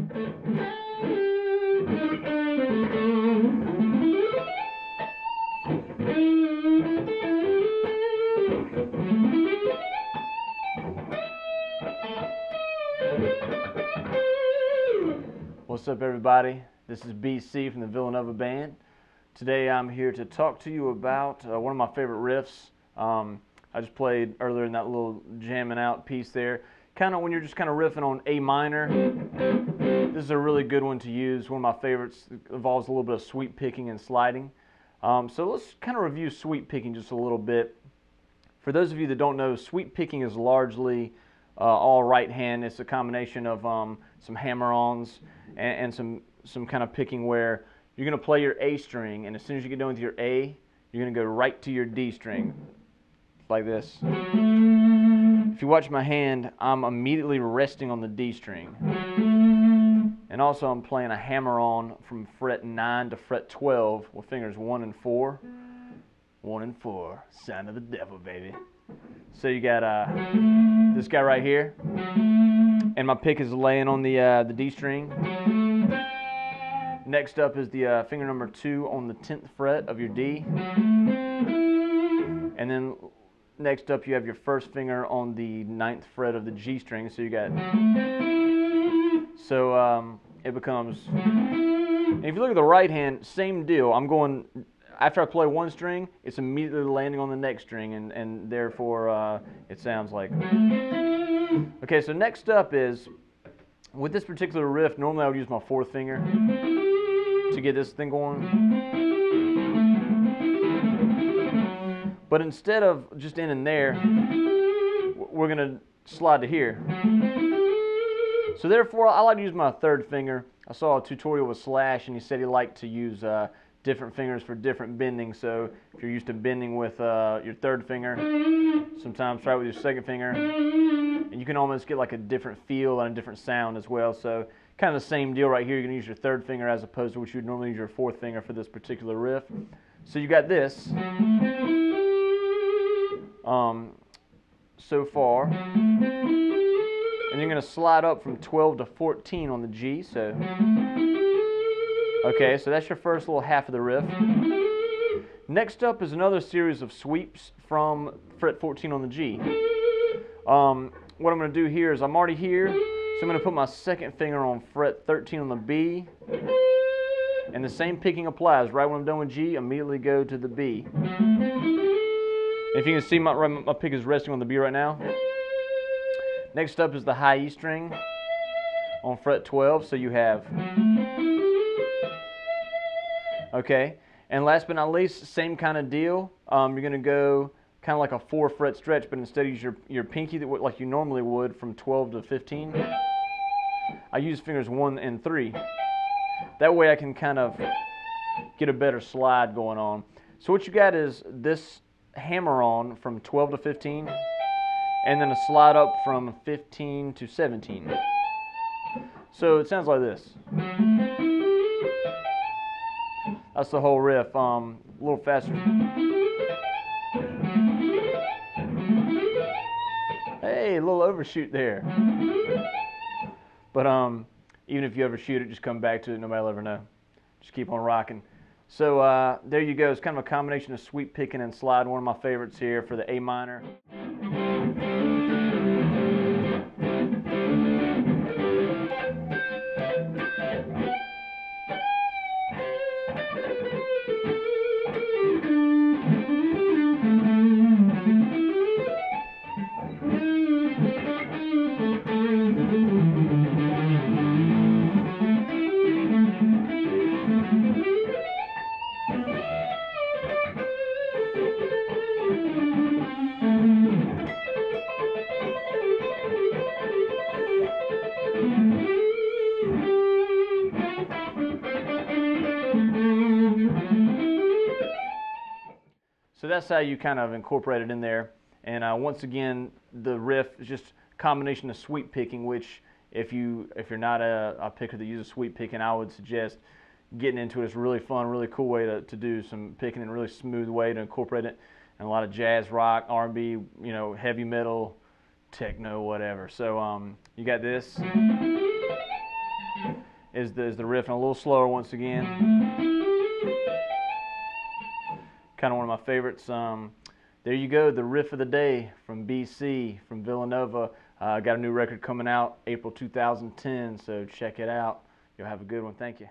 What's up, everybody? This is BC from the Villanova band. Today I'm here to talk to you about one of my favorite riffs. I just played earlier in that little jamming out piece there. Kind of when you're just kind of riffing on A minor, this is a really good one to use. One of my favorites. It involves a little bit of sweep picking and sliding. So let's kind of review sweep picking just a little bit. For those of you that don't know, sweep picking is largely all right hand. It's a combination of some hammer-ons and some kind of picking where you're going to play your A string, and as soon as you get done with your A, you're going to go right to your D string, like this. If you watch my hand, I'm immediately resting on the D string. And also I'm playing a hammer-on from fret 9 to fret 12 with fingers 1 and 4. 1 and 4, sign of the devil, baby. So you got this guy right here, and my pick is laying on the D string. Next up is the finger number 2 on the 10th fret of your D, and then next up you have your first finger on the 9th fret of the G string. So you got, it becomes, and if you look at the right hand, same deal. I'm going, after I play one string, it's immediately landing on the next string, and therefore it sounds like. Okay, so next up is, with this particular riff, normally I would use my 4th finger to get this thing going. But instead of just ending there, we're going to slide to here. So therefore, I like to use my 3rd finger. I saw a tutorial with Slash, and he said he liked to use different fingers for different bending. So if you're used to bending with your 3rd finger, sometimes try it with your 2nd finger, and you can almost get like a different feel and a different sound as well. So kind of the same deal right here. You're going to use your 3rd finger as opposed to what you would normally use your 4th finger for this particular riff. So you got this so far, and you're going to slide up from 12 to 14 on the G. So okay, so that's your first little half of the riff. Next up is another series of sweeps from fret 14 on the G. What I'm going to do here is, I'm already here, so I'm going to put my 2nd finger on fret 13 on the B, and the same picking applies. Right when I'm done with G, immediately go to the B. If you can see, my pick is resting on the B right now. Next up is the high E string on fret 12, so you have. Okay, and last but not least, same kind of deal. You're going to go kind of like a 4 fret stretch, but instead of use your pinky like you normally would from 12 to 15, I use fingers 1 and 3. That way I can kind of get a better slide going on. So what you got is this hammer-on from 12 to 15, and then a slide up from 15 to 17. So it sounds like this. That's the whole riff, a little faster. Hey, a little overshoot there. But even if you overshoot it, just come back to it, nobody will ever know. Just keep on rocking. So there you go. It's kind of a combination of sweep picking and slide. One of my favorites here for the A minor. So that's how you kind of incorporate it in there. And once again, the riff is just a combination of sweep picking, which if you're not a picker that uses sweep picking, I would suggest getting into it. It's a really fun, really cool way to do some picking in a really smooth way to incorporate it. And a lot of jazz, rock, R&B, you know, heavy metal, techno, whatever. So you got this. is the riff, and a little slower once again. Kind of one of my favorites. There you go, the riff of the day from BC, from Villanova. Got a new record coming out April 2010, so check it out. You'll have a good one. Thank you.